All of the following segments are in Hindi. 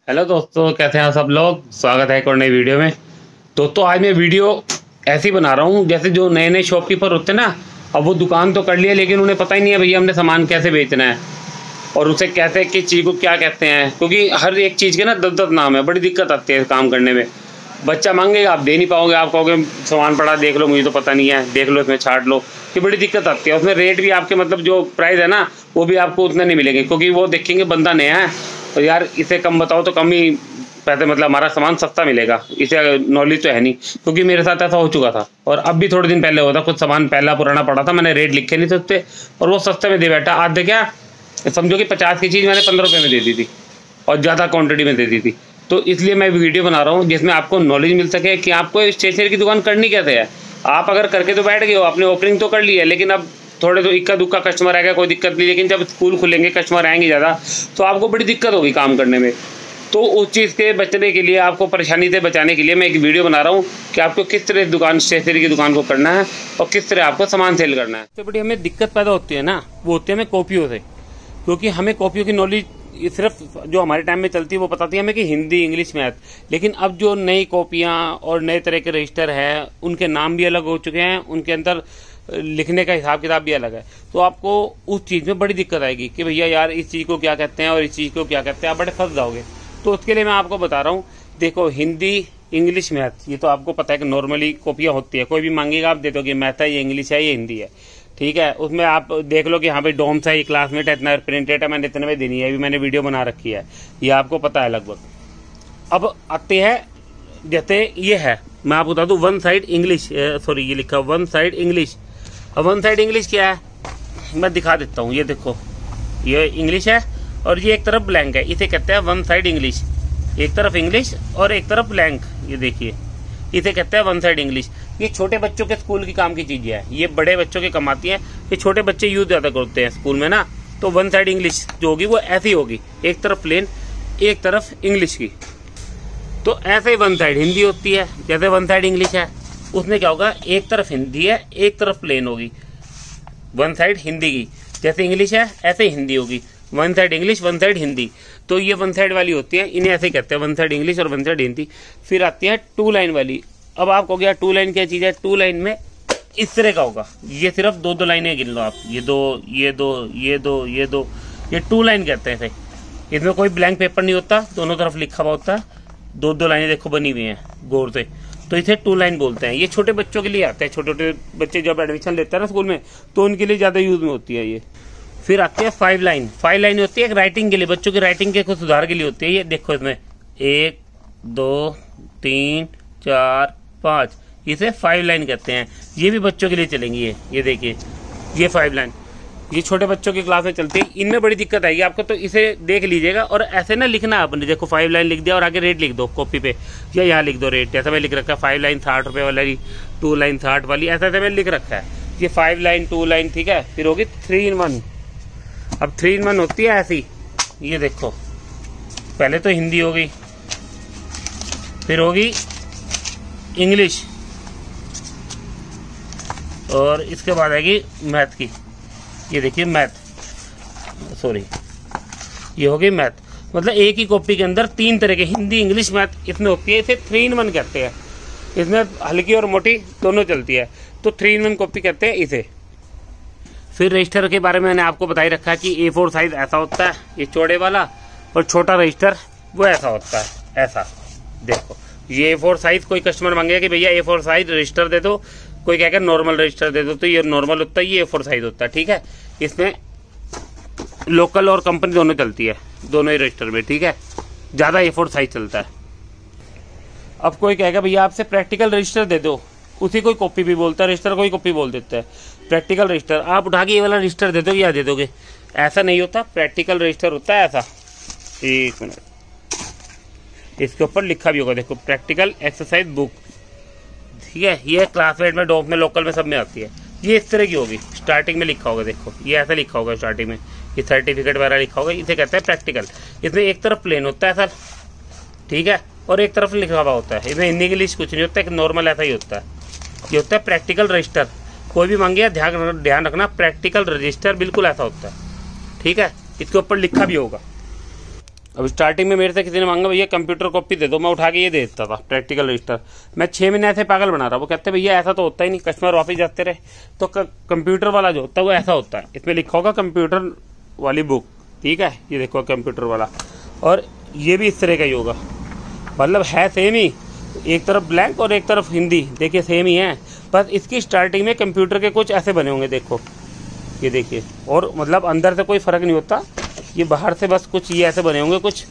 हेलो दोस्तों, कैसे हैं सब लोग। स्वागत है एक और नई वीडियो में। दोस्तों आज मैं वीडियो ऐसी बना रहा हूँ जैसे जो नए नए शॉपकीपर होते हैं ना, अब वो दुकान तो कर लिया लेकिन उन्हें पता ही नहीं है भैया हमने सामान कैसे बेचना है और उसे कैसे किस चीज़ को क्या कहते हैं, क्योंकि हर एक चीज़ के ना 10-10 नाम है। बड़ी दिक्कत आती है काम करने में। बच्चा मांगेगा, आप दे नहीं पाओगे, आप कहोगे सामान पड़ा देख लो, मुझे तो पता नहीं है, देख लो इसमें छाट लो। ये बड़ी दिक्कत आती है। उसमें रेट भी आपके मतलब जो प्राइस है ना वो भी आपको उतना नहीं मिलेंगे, क्योंकि वो देखेंगे बंदा नया है और यार इसे कम बताओ तो कम ही पैसे, मतलब हमारा सामान सस्ता मिलेगा। इसे नॉलेज तो है नहीं, क्योंकि मेरे साथ ऐसा हो चुका था और अब भी थोड़े दिन पहले हुआ था। कुछ सामान पहला पुराना पड़ा था, मैंने रेट लिखे नहीं थे उस पर और वो सस्ते में दे बैठा। आज देखा, समझो कि 50 की चीज़ मैंने 15 रुपये में दे दी थी और ज़्यादा क्वांटिटी में दे दी थी। तो इसलिए मैं वीडियो बना रहा हूँ जिसमें आपको नॉलेज मिल सके कि आपको स्टेशनरी की दुकान करनी कैसे है। आप अगर करके तो बैठ गए हो, आपने ओपनिंग तो कर ली है, लेकिन अब थोड़े तो इक्का दुक्का कस्टमर आएगा, कोई दिक्कत नहीं। लेकिन जब स्कूल खुलेंगे, कस्टमर आएंगे ज़्यादा, तो आपको बड़ी दिक्कत होगी काम करने में। तो उस चीज़ के बचने के लिए, आपको परेशानी से बचाने के लिए मैं एक वीडियो बना रहा हूँ कि आपको किस तरह दुकान, स्टेशनरी की दुकान को करना है और किस तरह आपको सामान सेल करना है। सबसे बड़ी हमें दिक्कत पैदा होती है ना, वो होती है हमें कॉपियों से, क्योंकि हमें कॉपियों की नॉलेज सिर्फ जो हमारे टाइम में चलती है वो बताती है हमें कि हिंदी, इंग्लिश, मैथ। लेकिन अब जो नई कॉपियाँ और नए तरह के रजिस्टर हैं, उनके नाम भी अलग हो चुके हैं, उनके अंदर लिखने का हिसाब किताब भी अलग है। तो आपको उस चीज़ में बड़ी दिक्कत आएगी कि भैया यार इस चीज़ को क्या कहते हैं और इस चीज़ को क्या कहते हैं, आप बड़े फंस जाओगे। तो उसके लिए मैं आपको बता रहा हूँ, देखो हिंदी, इंग्लिश, मैथ, ये तो आपको पता है कि नॉर्मली कॉपियाँ होती है। कोई भी मांगेगा आप दे दोगे, मैथ है, ये इंग्लिश है, ये हिंदी है, ठीक है। उसमें आप देख लो कि हाँ भाई डोम्स है, ये क्लासमेट है, इतना प्रिंटेड है, मैंने इतने में देनी है, अभी मैंने वीडियो बना रखी है, ये आपको पता है लगभग। अब आते हैं, जैसे ये है, मैं आपको बता दूं वन साइड इंग्लिश, सॉरी ये लिखा वन साइड इंग्लिश। अब वन साइड इंग्लिश क्या है मैं दिखा देता हूँ। ये देखो, ये इंग्लिश है और ये एक तरफ ब्लैंक है, इसे कहते हैं वन साइड इंग्लिश। एक तरफ इंग्लिश और एक तरफ ब्लैंक, ये देखिए, इसे कहते हैं वन साइड इंग्लिश। ये छोटे बच्चों के स्कूल की काम की चीजें है, ये बड़े बच्चों के कम आती है, ये छोटे बच्चे यूज ज्यादा करते हैं स्कूल में ना। तो वन साइड इंग्लिश जो होगी वो ऐसी होगी, एक तरफ प्लेन, एक तरफ इंग्लिश की। तो ऐसे ही वन साइड हिंदी होती है, जैसे वन साइड इंग्लिश है, उसमें क्या होगा, एक तरफ हिंदी है, एक तरफ प्लेन होगी। वन साइड हिंदी की, जैसे इंग्लिश है ऐसे ही हिंदी होगी, one side English, one side Hindi. तो ये वन साइड वाली होती है, इन्हें ऐसे ही कहते हैं, वन साइड इंग्लिश और वन साइड हिंदी। फिर आती है टू लाइन वाली। अब आपको क्या टू लाइन क्या चीज है, टू लाइन में इस तरह का होगा, ये सिर्फ दो दो लाइनें गिन लो आप, ये दो, ये दो, ये दो, ये दो, ये टू लाइन कहते हैं इसे। इसमें कोई ब्लैंक पेपर नहीं होता, दोनों तरफ लिखा हुआ होता है, दो दो लाइनें देखो बनी हुई हैं गौर से, तो इसे टू लाइन बोलते हैं। ये छोटे बच्चों के लिए आता है, छोटे छोटे बच्चे जब एडमिशन लेते हैं ना स्कूल में, तो उनके लिए ज्यादा यूज में होती है ये। फिर आती है फाइव लाइन। फाइव लाइन होती है एक राइटिंग के लिए, बच्चों की राइटिंग के कुछ सुधार के लिए होती है। ये देखो इसमें 1 2 3 4 5, इसे फाइव लाइन कहते हैं। ये भी बच्चों के लिए चलेंगी। ये देखिए, ये फाइव लाइन, ये छोटे बच्चों की क्लास में चलती है। इनमें बड़ी दिक्कत आएगी आपको, तो इसे देख लीजिएगा। और ऐसे ना लिखना आपने, देखो फाइव लाइन लिख दिया और आगे रेट लिख दो कॉपी पे, या यहाँ लिख दो रेट, जैसा मैं लिख रखा है 5 लाइन 60 रुपये वाली, 2 लाइन 60 वाली, ऐसा मैंने लिख रखा है। ये 5 लाइन 2 लाइन, ठीक है। फिर होगी 3 in 1। अब 3 in 1 होती है ऐसी, ये देखो, पहले तो हिंदी होगी, फिर होगी इंग्लिश, और इसके बाद आएगी मैथ की। ये देखिए मैथ, सॉरी ये होगी मैथ। मतलब एक ही कॉपी के अंदर 3 तरह के, हिंदी, इंग्लिश, मैथ इसमें होती है। इसे 3 in 1 कहते हैं। इसमें हल्की और मोटी दोनों चलती है, तो 3 in 1 कॉपी कहते हैं इसे। फिर रजिस्टर के बारे में मैंने आपको बताई रखा है कि A4 साइज ऐसा होता है, ये चौड़े वाला, और छोटा रजिस्टर वो ऐसा होता है, ऐसा देखो। ये A4 साइज, कोई कस्टमर मांगेगा कि भैया A4 साइज रजिस्टर दे दो, कोई कहेगा नॉर्मल रजिस्टर दे दो, तो ये नॉर्मल होता है, ये A4 साइज होता है, ठीक है। इसमें लोकल और कंपनी दोनों चलती है, दोनों ही रजिस्टर में, ठीक है। ज्यादा A4 साइज चलता है। अब कोई कहेगा भैया आपसे प्रैक्टिकल रजिस्टर दे दो, उसी कोई कॉपी भी बोलता है, रजिस्टर कोई कॉपी बोल देता है। प्रैक्टिकल रजिस्टर आप उठा के ये वाला रजिस्टर दे दोगे या दे दोगे, ऐसा नहीं होता। प्रैक्टिकल रजिस्टर होता है ऐसा, 1 मिनट, इसके ऊपर लिखा भी होगा, देखो प्रैक्टिकल एक्सरसाइज बुक, ठीक है। ये क्लासमेट में, डॉक में, लोकल में, सब में आती है। ये इस तरह की होगी, स्टार्टिंग में लिखा होगा, देखो ये ऐसा लिखा होगा स्टार्टिंग में, ये सर्टिफिकेट वगैरह लिखा होगा, इसे कहते हैं प्रैक्टिकल। इसमें एक तरफ प्लेन होता है सर, ठीक है, और एक तरफ लिखा हुआ होता है। इसमें हिंदी इंग्लिश कुछ नहीं होता है, नॉर्मल ऐसा ही होता है। ये होता है प्रैक्टिकल रजिस्टर। कोई भी मांगे ध्यान रखना, प्रैक्टिकल रजिस्टर बिल्कुल ऐसा होता है, ठीक है। इसके ऊपर लिखा भी होगा। अब स्टार्टिंग में मेरे से किसी ने मांगा भैया कंप्यूटर कॉपी दे दो, मैं उठा के ये दे देता था प्रैक्टिकल रजिस्टर। मैं 6 महीने ऐसे पागल बना रहा, वो कहते भैया ऐसा तो होता ही नहीं, कस्टमर वापस जाते रहे। तो कंप्यूटर वाला जो होता है वो ऐसा होता है, इसमें लिखा होगा कंप्यूटर वाली बुक, ठीक है, ये देखो कंप्यूटर वाला, और ये भी इस तरह का ही होगा, मतलब है सेम ही, एक तरफ ब्लैंक और एक तरफ हिंदी, देखिए सेम ही है, बस इसकी स्टार्टिंग में कंप्यूटर के कुछ ऐसे बने होंगे, देखो ये देखिए, और मतलब अंदर से कोई फर्क नहीं होता, ये बाहर से बस कुछ ये ऐसे बने होंगे कुछ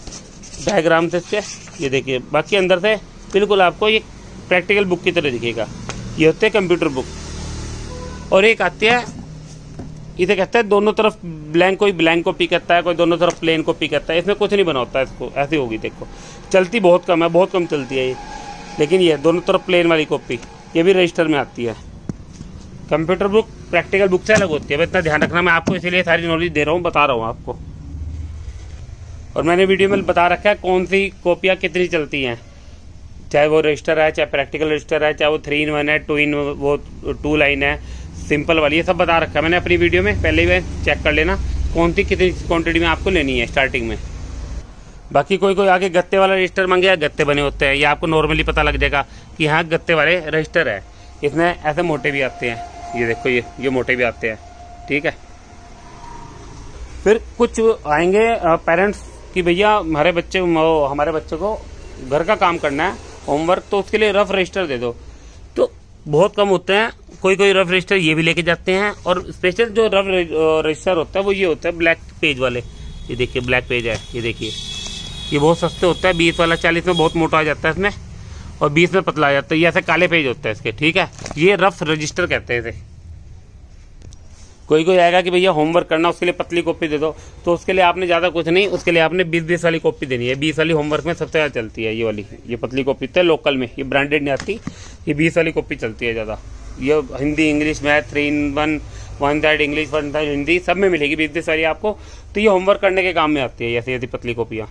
डायग्राम से इसके, ये देखिए, बाकी अंदर से बिल्कुल आपको ये प्रैक्टिकल बुक की तरह दिखेगा। ये होते हैं कंप्यूटर बुक। और एक आती है, इसे कहते हैं दोनों तरफ ब्लैंक, कोई ब्लैंक कॉपी करता है, कोई दोनों तरफ प्लेन कॉपी करता है, इसमें कुछ नहीं बना होता है, इसको ऐसी होगी, देखो चलती बहुत कम है, बहुत कम चलती है ये, लेकिन ये दोनों तरफ प्लेन वाली कॉपी ये भी रजिस्टर में आती है। कंप्यूटर बुक प्रैक्टिकल बुक से अलग होती है, इतना ध्यान रखना, मैं आपको इसीलिए सारी नॉलेज दे रहा हूँ, बता रहा हूँ आपको। और मैंने वीडियो में बता रखा है कौन सी कॉपियाँ कितनी चलती हैं, चाहे वो रजिस्टर है, चाहे प्रैक्टिकल रजिस्टर है, चाहे वो 3 in 1 है, 2 in वो 2 लाइन है, सिंपल वाली, ये सब बता रखा है मैंने अपनी वीडियो में, पहले ही चेक कर लेना कौन सी कितनी क्वांटिटी में आपको लेनी है स्टार्टिंग में। बाकी कोई आगे गत्ते वाला रजिस्टर मांगे, गत्ते बने होते हैं, ये आपको नॉर्मली पता लग जाएगा कि हाँ गत्ते वाले रजिस्टर है। इसमें ऐसे मोटे भी आते हैं, ये देखो ये मोटे भी आते हैं, ठीक है। फिर कुछ आएंगे पेरेंट्स कि भैया हमारे बच्चे को घर का काम करना है, होमवर्क, तो उसके लिए रफ रजिस्टर दे दो, तो बहुत कम होते हैं, कोई रफ रजिस्टर ये भी लेके जाते हैं। और स्पेशल जो रफ रजिस्टर होता है वो ये होता है ब्लैक पेज वाले, ये देखिए ब्लैक पेज है, ये देखिए, ये बहुत सस्ते होता है, 20 वाला 40 में बहुत मोटा आ जाता है इसमें, और 20 में पतला आ जाता है, ये ऐसे काले पेज होता है इसके, ठीक है, ये रफ रजिस्टर कहते हैं इसे। कोई आएगा कि भैया होमवर्क करना, उसके लिए पतली कॉपी दे दो, तो उसके लिए आपने ज़्यादा कुछ नहीं, उसके लिए आपने 20 वाली कॉपी देनी है, 20 वाली होमवर्क में सबसे ज़्यादा चलती है, ये वाली, ये पतली कॉपी तो लोकल में, ये ब्रांडेड नहीं आती, ये 20 वाली कॉपी चलती है ज़्यादा। ये Hindi English math 3 in 1, 1 side English 1 side Hindi, सब में मिलेगी 20 वाली आपको, तो ये होमवर्क करने के काम में आती है ऐसी पतली कॉपियाँ।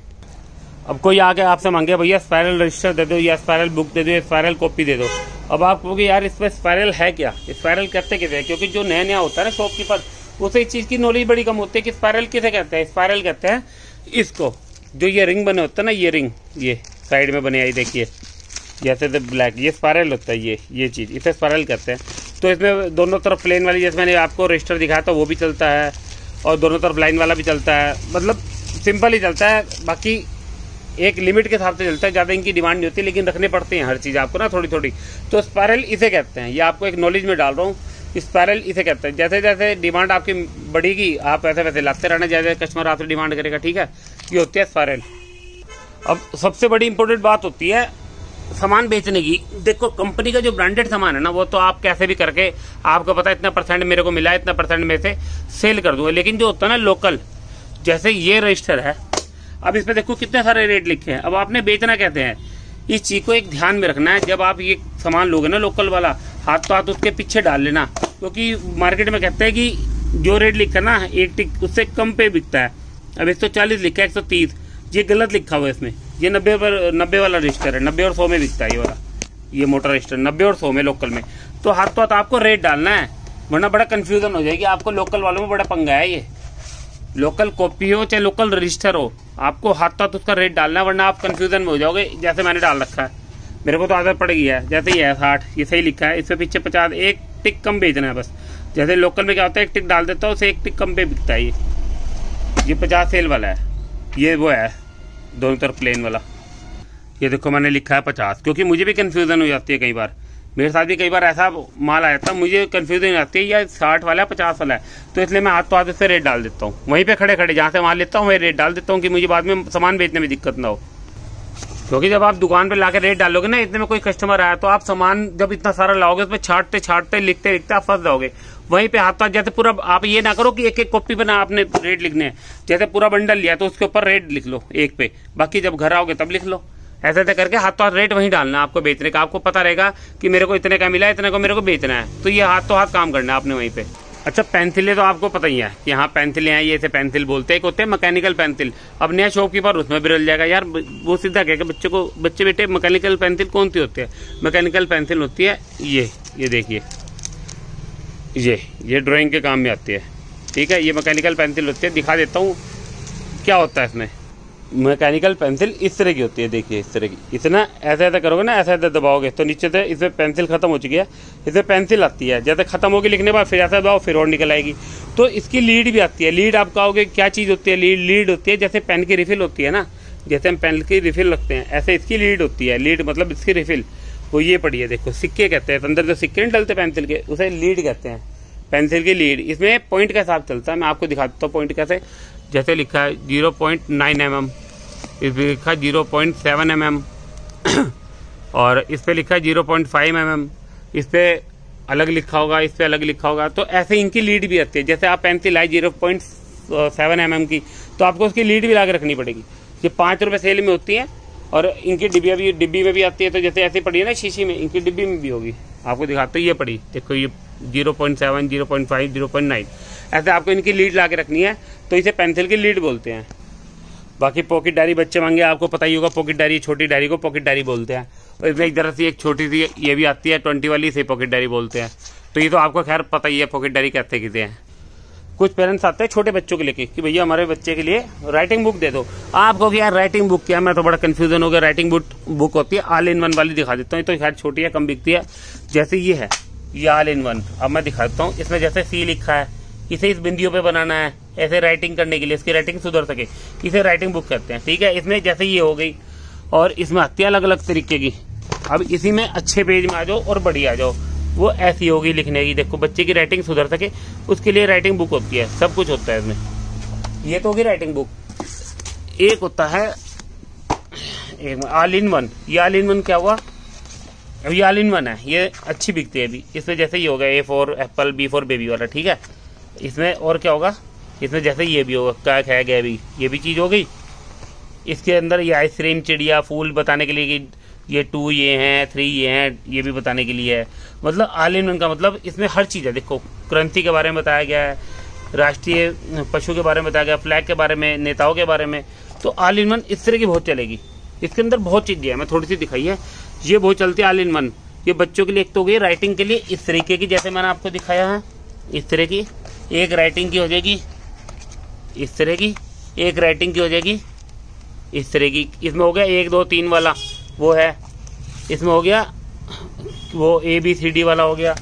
अब कोई आके आपसे मांगे भैया स्पायरल रजिस्टर दे दो, या स्पायरल बुक दे दो, या स्पायरल कॉपी दे दो, अब आप कहोगे यार इस पर स्पायरल है क्या, स्पायरल कहते किसे हैं, क्योंकि जो नया होता है ना शॉपकीपर, उसे इस चीज़ की नॉलेज बड़ी कम होती है कि स्पायरल किसे कहते हैं। स्पायरल कहते हैं इसको, जो ये रिंग बने होता है ना, ये रिंग, ये साइड में बने आई देखिए, जैसे तो ब्लैक, ये स्पायरल होता है, ये चीज़, इसे स्पायरल कहते हैं। तो इसमें दोनों तरफ प्लेन वाली, जैसे मैंने आपको रजिस्टर दिखाया था वो भी चलता है, और दोनों तरफ लाइन वाला भी चलता है, मतलब सिंपल ही चलता है, बाकी एक लिमिट के हिसाब से चलता है, ज़्यादा इनकी डिमांड नहीं होती, लेकिन रखने पड़ते हैं हर चीज़ आपको ना थोड़ी थोड़ी। तो स्पायरल इसे कहते हैं, ये आपको एक नॉलेज में डाल रहा हूँ, स्पायरल इसे कहते हैं। जैसे जैसे डिमांड आपकी बढ़ेगी, आप वैसे वैसे लाते रहना, जैसे कस्टमर आपसे डिमांड करेगा, ठीक है, ये होती है स्पायरल। अब सबसे बड़ी इंपॉर्टेंट बात होती है सामान बेचने की। देखो कंपनी का जो ब्रांडेड सामान है ना, वो तो आप कैसे भी करके, आपको पता है इतना % मेरे को मिला है, इतना % में से सेल कर दूंगा। लेकिन जो होता है ना लोकल, जैसे ये रजिस्टर है, अब इसमें देखो कितने सारे रेट लिखे हैं, अब आपने बेचना कहते हैं, इस चीज को एक ध्यान में रखना है। जब आप ये सामान लोगे ना लोकल वाला, हाथ तो हाथ उसके पीछे डाल लेना, क्योंकि मार्केट में कहते हैं कि जो रेट लिखा ना एक टिक उससे कम पे बिकता है। अब 140 लिखा है, 130, ये गलत लिखा हुआ है इसमें, ये 90 वाला रजिस्टर है, 90 और 100 में बिकता है ये वाला, ये मोटर रजिस्टर 90 और 100 में लोकल में। तो हाथ तो हाथ आपको रेट डालना है, वरना बड़ा कंफ्यूजन हो जाएगी आपको, लोकल वालों में बड़ा पंगा है ये। लोकल कॉपी हो चाहे लोकल रजिस्टर हो, आपको हाथ तो हाथ उसका रेट डालना है, वरना आप कंफ्यूजन में हो जाओगे। जैसे मैंने डाल रखा है, मेरे को तो आदत पड़ गई है, जैसे ही है 60, ये सही लिखा है, इससे पीछे 50, एक टिक कम बेचना है बस। जैसे लोकल में क्या होता है, एक टिक डाल देता हूँ, उसे एक टिक कम पे बिकता है ये 50 सेल वाला है, ये वो है दोनों तरफ प्लेन वाला। ये देखो मैंने लिखा है 50, क्योंकि मुझे भी कन्फ्यूजन हो जाती है कई बार, मेरे साथ भी कई बार ऐसा माल आया था, मुझे कन्फ्यूजन हो जाती है या 60 वाला है 50 वाला है, तो इसलिए मैं हाथ तो हाथ से रेट डाल देता हूँ, वहीं पे खड़े खड़े जहाँ से माल लेता हूँ वही रेट डाल देता हूँ, कि मुझे बाद में सामान बेचने में दिक्कत ना हो। क्योंकि जब आप दुकान पे लाके रेट डालोगे ना, इतने में कोई कस्टमर आया तो आप सामान जब इतना सारा लाओगे, उसमें छाटते लिखते आप फंस जाओगे। वहीं पे हाथ, जैसे पूरा आप ये ना करो कि एक एक कॉपी पे ना आपने रेट लिखने हैं, जैसे पूरा बंडल लिया तो उसके ऊपर रेट लिख लो एक पे, बाकी जब घर आओगे तब लिख लो। ऐसे करके हाथ तो हाथ रेट वहीं डालना आपको बेचने का, आपको पता रहेगा कि मेरे को इतने का मिला है, इतने को मेरे को बेचना है, तो ये हाथ तो हाथ काम करना है आपने वहीं पे। अच्छा पेंसिलें तो आपको पता ही है कि हाँ पेंसिलें हैं, ये ऐसे पेंसिल बोलते हैं, एक होते हैं मैकेनिकल पेंसिल। अब नया शॉपकीपर उसमें बिरल जाएगा यार, वो सीधा कहेगा बच्चे बेटे मैकेनिकल पेंसिल कौन सी होती है, मैकेनिकल पेंसिल होती है ये देखिए, ये ड्राइंग के काम में आती है, ठीक है, ये मैकेनिकल पेंसिल होती है। दिखा देता हूँ क्या होता है इसमें, मैकेनिकल पेंसिल इस तरह की होती है, देखिए इस तरह की। इतना ऐसा ऐसा करोगे ना, ऐसा ऐसा दबाओगे तो नीचे से इसमें पेंसिल खत्म हो चुकी है, इसमें पेंसिल आती है। जैसे खत्म होगी लिखने के बाद फिर ऐसा दबाओ फिर और निकल आएगी। तो इसकी लीड भी आती है। लीड आप कहोगे क्या चीज़ होती है? लीड होती है जैसे पेन की रिफिल होती है ना, जैसे हम पेन की रिफिल रखते हैं ऐसे इसकी लीड होती है। लीड मतलब इसकी रिफिल वो ये पड़ी है, देखो सिक्के कहते हैं। अंदर जो सिक्के नहीं डलते पेंसिल के, उसे लीड कहते हैं, पेंसिल की लीड। इसमें पॉइंट का हिसाब चलता है, मैं आपको दिखा देता हूँ पॉइंट कैसे। जैसे लिखा है 0.9 mm, इस पर लिखा है 0.7 mm और इस पे लिखा है 0.5 mm। इस पे अलग लिखा होगा, इस पे अलग लिखा होगा। तो ऐसे इनकी लीड भी आती है। जैसे आप पेंसिल लाई 0.7 mm की, तो आपको उसकी लीड भी ला के रखनी पड़ेगी। ये 5 रुपये सेल में होती है और इनकी डिब्बी में भी आती है। तो जैसे ऐसी पड़ी है ना शीशी में, इनकी डिब्बी में भी होगी। आपको दिखाते ये पड़ी, देखो ये 0.7, 0.5, 0.9 ऐसे आपको इनकी लीड ला के रखनी है। तो इसे पेंसिल की लीड बोलते हैं। बाकी पॉकेट डायरी बच्चे मांगे, आपको पता ही होगा पॉकेट डायरी, छोटी डायरी को पॉकेट डायरी बोलते हैं। और इसमें एक तरह से एक छोटी सी ये भी आती है 20 वाली, इसे पॉकेट डायरी बोलते हैं। तो ये तो आपको खैर पता ही है पॉकेट डायरी कहते किसे हैं। कुछ पेरेंट्स आते हैं छोटे बच्चों के लेके कि भैया हमारे बच्चे के लिए राइटिंग बुक दे दो। आपको क्या राइटिंग बुक क्या, मैं तो बड़ा कंफ्यूजन हो गया। राइटिंग बुक होती है ऑल इन वन वाली, दिखा देता हूँ। तो खैर छोटी है, कम बिकती है। जैसे ये है, ये ऑल इन वन। अब मैं दिखा देता हूँ। इसमें जैसे सी लिखा है, इसे इस बिंदियों पे बनाना है ऐसे राइटिंग करने के लिए, इसकी राइटिंग सुधर सके, इसे राइटिंग बुक कहते हैं। ठीक है, इसमें जैसे ये हो गई और इसमें आती है अलग अलग तरीके की। अब इसी में अच्छे पेज में आ जाओ और बड़ी आ जाओ, वो ऐसी होगी लिखने की। देखो बच्चे की राइटिंग सुधर सके उसके लिए राइटिंग बुक होती है, सब कुछ होता है इसमें। ये तो होगी राइटिंग बुक। एक होता है एक ऑल इन वन। ये ऑल इन वन क्या हुआ? ये ऑल इन वन है, ये अच्छी बिकती है अभी। इसमें जैसे ये होगा A for Apple, B for baby वाला। ठीक है, इसमें और क्या होगा? इसमें जैसे ये भी होगा, क्या है गया भी, ये भी चीज़ हो गई। इसके अंदर ये आइसक्रीम, चिड़िया, फूल बताने के लिए कि ये 2 ये हैं, 3 ये हैं, ये भी बताने के लिए है। मतलब ऑल इन वन का मतलब इसमें हर चीज़ है। देखो क्रांति के बारे में बताया गया है, राष्ट्रीय पशु के बारे में बताया गया, फ्लैग के बारे में, नेताओं के बारे में। तो ऑल इन वन इस तरह की बहुत चलेगी। इसके अंदर बहुत चीज़ें हैं, मैं थोड़ी सी दिखाई है। ये बहुत चलती है ऑल इन वन। ये बच्चों के लिए एक तो हो गई राइटिंग के लिए इस तरीके की, जैसे मैंने आपको दिखाया है इस तरह की। एक राइटिंग की हो जाएगी इस तरह की, एक राइटिंग की हो जाएगी इस तरह की। इसमें हो गया 1, 2, 3 वाला वो है। इसमें हो गया वो ABCD वाला हो गया।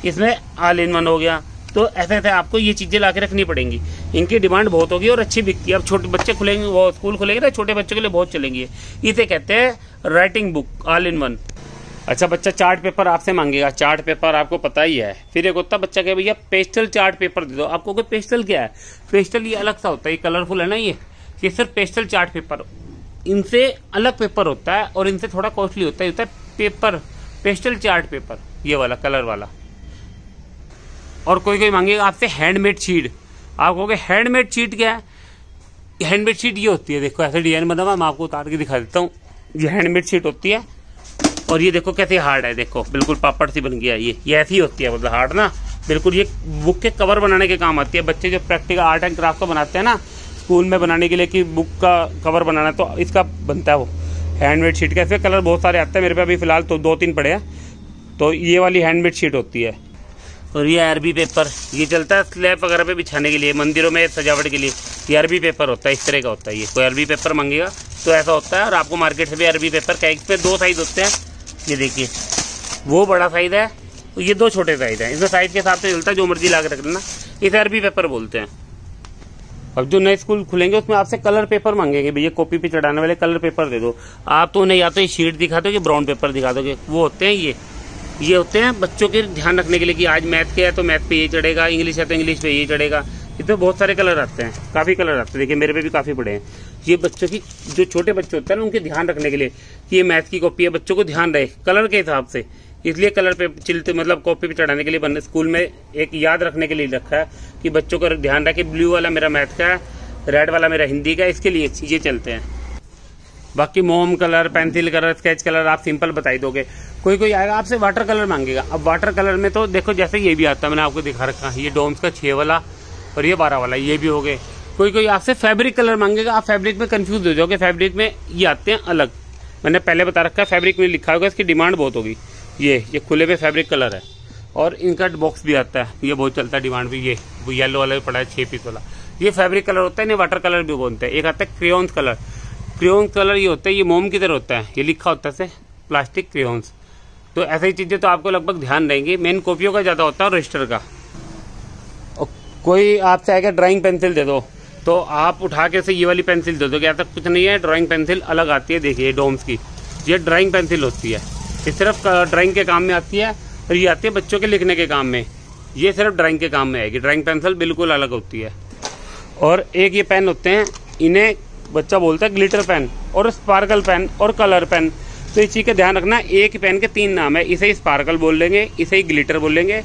इसमें ऑल इन वन हो गया। तो ऐसे ऐसे आपको ये चीज़ें ला के रखनी पड़ेंगी। इनकी डिमांड बहुत होगी और अच्छी बिकती है। अब छोटे बच्चे खुलेंगे, वो स्कूल खुलेंगे ना, छोटे बच्चों के लिए बहुत चलेंगी। इसे कहते हैं writing book, all in one. अच्छा, बच्चा चार्ट पेपर आपसे मांगेगा। चार्ट पेपर आपको पता ही है। फिर एक होता बच्चा कहे भैया पेस्टल चार्ट पेपर दे दो। आपको कोई पेस्टल क्या है? पेस्टल ये अलग सा होता है, ये कलरफुल है ना, ये सिर्फ पेस्टल चार्ट पेपर। इनसे अलग पेपर होता है और इनसे थोड़ा कॉस्टली होता है पेपर, पेस्टल चार्ट पेपर, ये वाला कलर वाला। और कोई मांगेगा आपसे हैंडमेड शीट। आप कहोगे हैंडमेड शीट क्या है? हैंडमेड शीट ये होती है, देखो ऐसे डिजाइन बना हुआ, मैं आपको उतार के दिखा देता हूँ। ये हैंडमेड शीट होती है और ये देखो कैसे हार्ड है, देखो बिल्कुल पापड़ सी बन गया। ये ऐसी होती है, मतलब हार्ड ना बिल्कुल। ये बुक के कवर बनाने के काम आती है। बच्चे जो प्रैक्टिकल आर्ट एंड क्राफ्ट को बनाते हैं ना स्कूल में बनाने के लिए कि बुक का कवर बनाना, तो इसका बनता है वो हैंडमेड शीट का। इसके कलर बहुत सारे आते हैं, मेरे पे अभी फिलहाल तो 2-3 पड़े हैं। तो ये वाली हैंडमेड शीट होती है। और ये अरबी पेपर, ये चलता है स्लैब वगैरह पे बिछाने के लिए, मंदिरों में सजावट के लिए। ये अरबी पेपर होता है, इस तरह का होता है। ये कोई अरबी पेपर मांगेगा तो ऐसा होता है। और आपको मार्केट से भी अरबी पेपर का एक पे 2 साइज होते हैं। ये देखिए वो बड़ा साइज है, तो ये 2 छोटे साइज है। इसमें साइज के हिसाब से चलता है, जो मर्जी ला के रख लेना। इसे अरबी पेपर बोलते हैं। अब जो नए स्कूल खुलेंगे उसमें आपसे कलर पेपर मांगेंगे, भैया कॉपी पे चढ़ाने वाले कलर पेपर दे दो। आप तो उन्हें या तो ये शीट दिखा दोगे, ब्राउन पेपर दिखा दोगे। वो होते हैं ये होते हैं बच्चों के ध्यान रखने के लिए कि आज मैथ के है तो मैथ पे ये चढ़ेगा, इंग्लिश है तो इंग्लिश पे ये चढ़ेगा। इसमें बहुत सारे कलर आते हैं, काफ़ी कलर आते हैं। देखिए मेरे पे भी काफ़ी पड़े हैं। ये बच्चों की, जो छोटे बच्चे होते हैं ना, उनके ध्यान रखने के लिए कि ये मैथ की कॉपी है, बच्चों को ध्यान रहे कलर के हिसाब से। इसलिए कलर पे चिलते मतलब कॉपी पे चढ़ाने के लिए स्कूल में एक याद रखने के लिए रखा है कि बच्चों को ध्यान रखे ब्लू वाला मेरा मैथ का है, रेड वाला मेरा हिंदी का। इसके लिए चीज़ें चलते हैं। बाकी मोम colour, pencil colour, sketch colour आप सिंपल बता ही दोगे। कोई आएगा आपसे वाटर कलर मांगेगा। अब वाटर कलर में तो देखो जैसे ये भी आता है, मैंने आपको दिखा रखा है। ये डोम्स का 6 वाला और ये 12 वाला, ये भी हो गए। कोई आपसे फैब्रिक कलर मांगेगा। आप फैब्रिक में कंफ्यूज हो जाओगे। फैब्रिक में ये आते हैं अलग, मैंने पहले बता रखा है। फैब्रिक में लिखा होगा, इसकी डिमांड बहुत होगी। ये खुले पे फैब्रिक कलर है। और इनका बॉक्स भी आता है, ये बहुत चलता है डिमांड भी। ये वो येलो वाला भी पड़ा है 6 पीस वाला, ये फैब्रिक कलर होता है। इन्हें वाटर कलर भी बोलते हैं। एक आता है क्रेयॉन्स कलर। क्रेयॉन कलर ये होता है, ये मोम की तरह होता है, ये लिखा होता है से प्लास्टिक क्रेयॉन्स। तो ऐसी ही चीज़ें तो आपको लगभग ध्यान रहेंगी। मेन कॉपियों का ज़्यादा होता है और रजिस्टर का। और कोई आपसे आएगा ड्राइंग पेंसिल दे दो, तो आप उठा के से ये वाली पेंसिल दे दो, क्या तक कुछ नहीं है। ड्राइंग पेंसिल अलग आती है, देखिए डोम्स की, ये ड्राइंग पेंसिल होती है, ये सिर्फ ड्राइंग के काम में आती है। और ये आती है बच्चों के लिखने के काम में, ये सिर्फ ड्राइंग के काम में आएगी। ड्राइंग पेंसिल बिल्कुल अलग होती है। और एक ये पेन होते हैं, इन्हें बच्चा बोलता है ग्लिटर पेन और स्पार्कल पेन और कलर पेन। तो इस चीज़ का ध्यान रखना, एक पेन के 3 नाम है। इसे ही स्पार्कल बोल लेंगे, इसे ही ग्लिटर बोल लेंगे,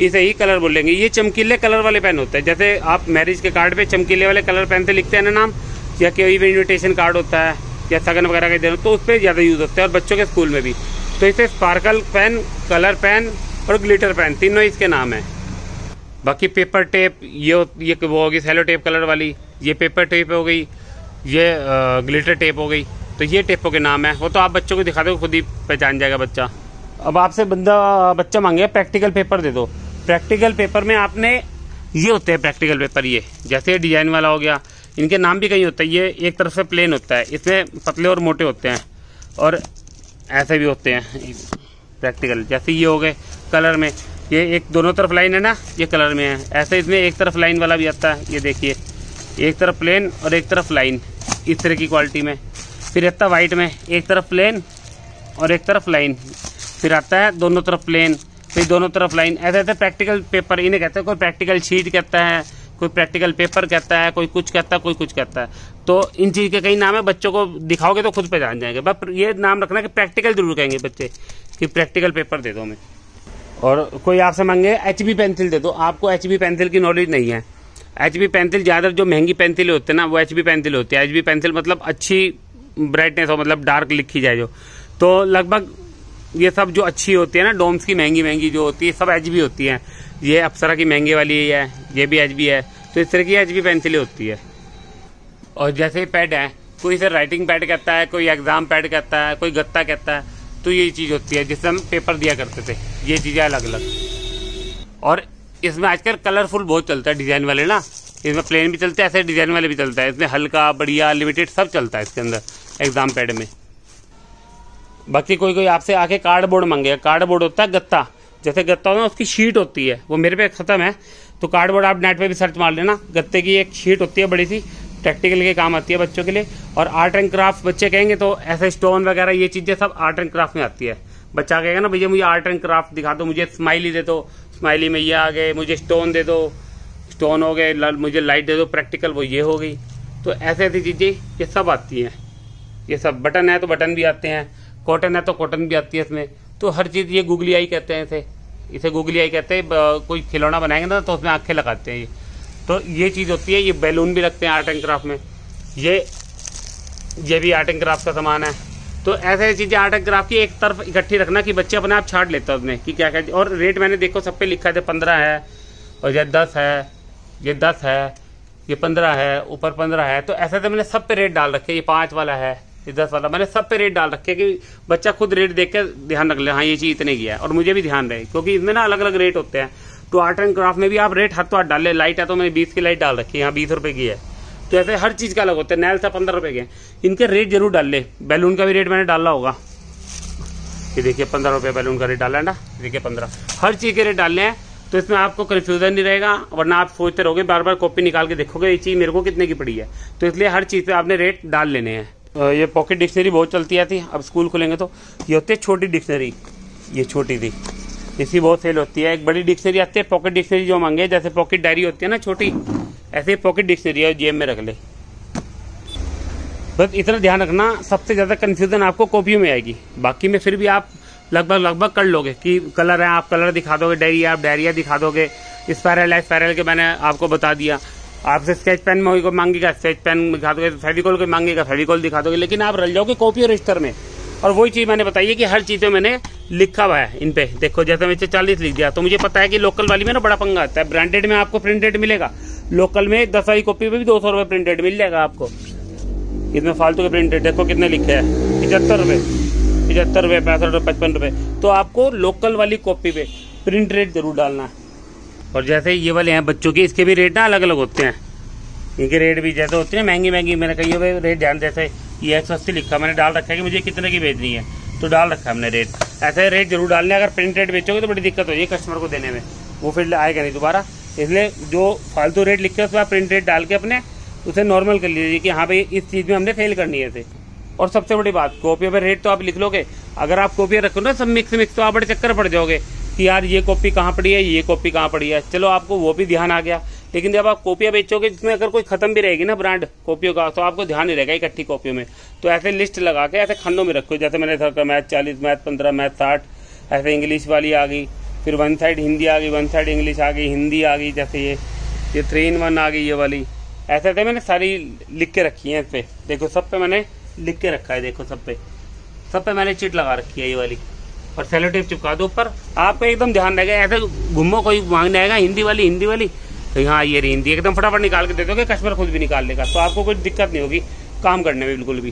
इसे ही कलर बोल लेंगे। ये चमकीले कलर वाले पेन होते हैं, जैसे आप मैरिज के कार्ड पे चमकीले वाले कलर पेन से लिखते हैं ना नाम, या कोई भी इन्विटेशन कार्ड होता है या सगन वगैरह का देना, तो उस पर ज़्यादा यूज़ होता है, और बच्चों के स्कूल में भी। तो इसे स्पार्कल पेन, कलर पेन और ग्लिटर पेन, तीनों इसके नाम है। बाकी पेपर टेप, ये वो होगी सेलो टेप कलर वाली, ये पेपर टेप हो गई, ये ग्लिटर टेप हो गई। तो ये टेपों के नाम है, वो तो आप बच्चों को दिखा दो, खुद ही पहचान जाएगा बच्चा। अब आपसे बच्चा मांगे प्रैक्टिकल पेपर दे दो। प्रैक्टिकल पेपर में आपने ये होते हैं प्रैक्टिकल पेपर, ये जैसे डिजाइन वाला हो गया, इनके नाम भी कहीं होता है। ये एक तरफ से प्लेन होता है, इसमें पतले और मोटे होते हैं, और ऐसे भी होते हैं प्रैक्टिकल। जैसे ये हो गए कलर में, ये एक दोनों तरफ लाइन है ना, ये कलर में है। ऐसे इसमें एक तरफ लाइन वाला भी आता है, ये देखिए, एक तरफ प्लेन और एक तरफ लाइन, इस तरह की क्वालिटी में। फिर आता वाइट में, एक तरफ प्लेन और एक तरफ लाइन। फिर आता है दोनों तरफ प्लेन, फिर दोनों तरफ लाइन। ऐसे ऐसे प्रैक्टिकल पेपर इन्हें कहते हैं। कोई प्रैक्टिकल शीट कहता है, कोई प्रैक्टिकल पेपर कहता है, कोई कुछ कहता है, कोई कुछ कहता है। तो इन चीज़ के कई नाम है, बच्चों को दिखाओगे तो खुद पहचान जाएंगे। बस ये नाम रखना कि प्रैक्टिकल जरूर कहेंगे बच्चे कि प्रैक्टिकल पेपर दे दो हमें। और कोई आपसे मांगे HB पेंसिल दे दो, आपको HB पेंसिल की नॉलेज नहीं है। HB पेंसिल ज़्यादा जो महंगी पेंसिल होते हैं ना, वो HB पेंसिल होती है। HB पेंसिल मतलब अच्छी ब्राइटनेस हो, मतलब डार्क लिखी जाए जो। तो लगभग ये सब जो अच्छी होती है ना, डोम्स की महंगी जो होती है, सब HB होती है। ये अप्सरा की महंगे वाली है, ये भी HB है। तो इस तरह की HB पेंसिलें होती है। और जैसे पैड है, कोई इसे राइटिंग पैड कहता है, कोई एग्जाम पैड कहता है, कोई गत्ता कहता है। तो ये चीज़ होती है जिससे हम पेपर दिया करते थे। ये चीज़ें अलग अलग। और इसमें आजकल कलरफुल बहुत चलता है, डिज़ाइन वाले ना। इसमें प्लेन भी चलते हैं, ऐसे डिज़ाइन वाले भी चलता है। इसमें हल्का, बढ़िया, लिमिटेड सब चलता है इसके अंदर एग्जाम पैड में। बाकी कोई आपसे आके कार्डबोर्ड मांगेगा। कार्डबोर्ड होता है गत्ता, जैसे गत्ता होता है उसकी शीट होती है, वो मेरे पे ख़त्म है। तो कार्डबोर्ड आप नेट पे भी सर्च मार लेना। गत्ते की एक शीट होती है बड़ी सी, प्रैक्टिकल के काम आती है बच्चों के लिए। और आर्ट एंड क्राफ्ट बच्चे कहेंगे तो ऐसे स्टोन वगैरह ये चीज़ें सब आर्ट एंड क्राफ्ट में आती है। बच्चा कहेगा ना भैया मुझे आर्ट एंड क्राफ्ट दिखा दो, मुझे स्माइली दे दो, स्माइली में ये आ गए, मुझे स्टोन दे दो, स्टोन हो गए, मुझे लाइट दे दो, प्रैक्टिकल वो ये हो गई। तो ऐसे ऐसी चीज़ें ये सब आती हैं। ये सब बटन है तो बटन भी आते हैं, कॉटन है तो कॉटन भी आती है इसमें। तो हर चीज़ ये गूगली आई कहते हैं, इसे गूगली आई कहते हैं। कोई खिलौना बनाएंगे ना तो उसमें आंखें लगाते हैं ये। तो ये चीज़ होती है। ये बैलून भी लगते हैं आर्ट एंड क्राफ्ट में। ये भी आर्ट एंड क्राफ्ट का सामान है। तो ऐसे चीज़ें आर्ट एंड क्राफ्ट की एक तरफ इकट्ठी रखना कि बच्चे अपने आप छाट लेते हैं उसमें कि क्या क्या। और रेट मैंने देखो सब पे लिखा है, 15 है, और ये 10 है, ये 10 है, ये 15 है, ऊपर 15 है। तो ऐसे तो मैंने सब पे रेट डाल रखे। ये 5 वाला है, ये 10 वाला, मैंने सब पे रेट डाल रखे कि बच्चा खुद रेट देख के ध्यान रख ले, हाँ ये चीज़ इतने की है। और मुझे भी ध्यान रहे, क्योंकि इसमें ना अलग अलग रेट होते हैं। तो आर्ट एंड क्राफ्ट में भी आप रेट हाथ तो हाथ डाल ले। लाइट है तो मैंने 20 की लाइट डाल रखी है, यहाँ 20 रुपये की है। तो ऐसे हर चीज़ का अलग होता है। नैल था 15 रुपये के, इनके रेट जरूर डाल ले। बैलून का भी रेट मैंने डाला होगा, ये देखिए 15 रुपये बैलून का रेट डाला है ना, देखिए 15। हर चीज़ के रेट डालने हैं, तो इसमें आपको कन्फ्यूजन नहीं रहेगा। वरना आप सोचते रहोगे, बार बार कॉपी निकाल के देखोगे ये चीज़ मेरे को कितने की पड़ी है। तो इसलिए हर चीज़ पे आपने रेट डाल लेने हैं। ये पॉकेट डिक्शनरी बहुत चलती आती है, अब स्कूल खुलेंगे तो ये होती है छोटी डिक्शनरी, ये छोटी थी, इसकी बहुत सेल होती है। एक बड़ी डिक्शनरी आती है पॉकेट डिक्शनरी जो मांगे, जैसे पॉकेट डायरी होती है ना छोटी, ऐसे पॉकेट डिक्शनरी है, जेब में रख ले। बस इतना ध्यान रखना, सबसे ज़्यादा कन्फ्यूजन आपको कॉपियों में आएगी। बाकी में फिर भी आप लगभग कर लोगे कि कलर है, आप कलर दिखा दोगे, डायरी आप डायरिया दिखा दोगे, स्पायरल है स्पायरल के मैंने आपको बता दिया। आपसे स्केच पेन को मांगेगा, स्केच पेन दिखा दोगे, फेविकॉल को मांगेगा, फेविकॉल दिखा दोगे। लेकिन आप रल जाओगे कॉपी और रजिस्टर में। और वही चीज़ मैंने बताई है कि हर चीज़ में मैंने लिखा हुआ है इन पे। देखो जैसे मैंने 40 लिख दिया, तो मुझे पता है कि लोकल वाली में ना बड़ा पंगा आता है। ब्रांडेड में आपको प्रिंटेड मिलेगा, लोकल में 10 वाली कॉपी पे भी 200 रुपये प्रिंटेड मिल जाएगा आपको। इसमें फालतू के प्रिंटेड देखो कितने लिखे हैं, 75 रुपये, 65 रुपये, 65 रुपये, 55 रुपये। तो आपको लोकल वाली कॉपी पे प्रिंट रेट जरूर डालना है। और जैसे ये वाले हैं बच्चों के, इसके भी रेट ना अलग अलग होते हैं। इनके रेट भी जैसे होते हैं महंगी महंगी, मैंने कही हुए रेट ध्यान। जैसे ये 180 लिखा मैंने डाल रखा है कि मुझे कितने की बेचनी है, तो डाल रखा है हमने रेट। ऐसे रेट जरूर डालने, अगर प्रिंट रेट बेचोगे तो बड़ी दिक्कत हो जाएगी कस्टमर को देने में, वो फिर आएगा नहीं दोबारा। इसलिए जो फालतू रेट लिखे उसके बाद प्रिंट रेट डाल के अपने उसे नॉर्मल कर लीजिए कि हाँ भाई इस चीज़ में हमने सेल करनी है इसे। और सबसे बड़ी बात, कॉपी पर रेट तो आप लिख लोगे, अगर आप कॉपी रखो ना सब मिक्स तो आप बड़े चक्कर पड़ जाओगे कि यार ये कॉपी कहाँ पड़ी है, ये कॉपी कहाँ पड़ी है। चलो आपको वो भी ध्यान आ गया, लेकिन जब आप कॉपियाँ बेचोगे जिसमें अगर कोई खत्म भी रहेगी ना ब्रांड कॉपियों का, तो आपको ध्यान नहीं रहेगा इकट्ठी कॉपियों में। तो ऐसे लिस्ट लगा के ऐसे खंडों में रखो, जैसे मैंने था मैथ 40, मैथ 15, मैथ 60, ऐसे इंग्लिश वाली आ गई, फिर वन साइड हिंदी आ गई, वन साइड इंग्लिश आ गई, हिंदी आ गई, जैसे ये 3 in 1 आ गई ये वाली। ऐसे ऐसे मैंने सारी लिख के रखी है इस पर, देखो सब पे मैंने लिख के रखा है, देखो सब पे मैंने चिट लगा रखी है ये वाली, और सेलो टेप चिपका दो ऊपर। आपको एकदम ध्यान रहेगा, ऐसे घूमो कोई मांगने आएगा हिंदी वाली तो हाँ ये रही हिंदी, एकदम फटाफट निकाल के दे दोगे, कस्टमर खुद भी निकाल लेगा, तो आपको कोई दिक्कत नहीं होगी काम करने में बिल्कुल भी।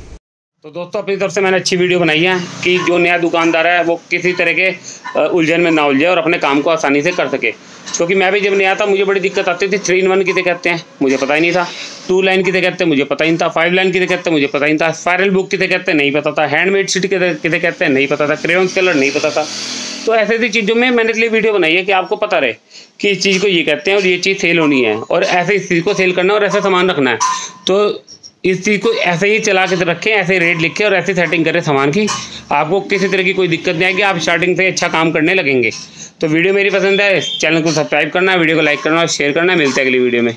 तो दोस्तों अपनी तरफ से मैंने अच्छी वीडियो बनाई है कि जो नया दुकानदार है वो किसी तरह के उलझन में ना उलझे और अपने काम को आसानी से कर सके। क्योंकि मैं भी जब नया था मुझे बड़ी दिक्कत आती थी, 3 in 1 किसे कहते हैं मुझे पता ही नहीं था, 2 लाइन किसे कहते हैं मुझे पता ही नहीं था, 5 लाइन किसे कहते हैं मुझे पता ही नहीं था, स्पायरल बुक किसे कहते हैं नहीं पता था, हैंडमेड शीट किसे कहते हैं नहीं पता था, क्रेयॉन कलर नहीं पता था। तो ऐसी ऐसी चीज़ों में मैंने इसलिए वीडियो बनाई है कि आपको पता रहे कि इस चीज़ को ये कहते हैं और ये चीज़ सेल होनी है, और ऐसे इस चीज़ को सेल करना और ऐसा सामान रखना है। तो इस चीज़ को ऐसे ही चला के रखें, ऐसे रेट लिखें और ऐसी सेटिंग करें सामान की, आपको किसी तरह की कोई दिक्कत नहीं आएगी, आप स्टार्टिंग से अच्छा काम करने लगेंगे। तो वीडियो मेरी पसंद है, चैनल को सब्सक्राइब करना, वीडियो को लाइक करना और शेयर करना। मिलते हैं अगली वीडियो में।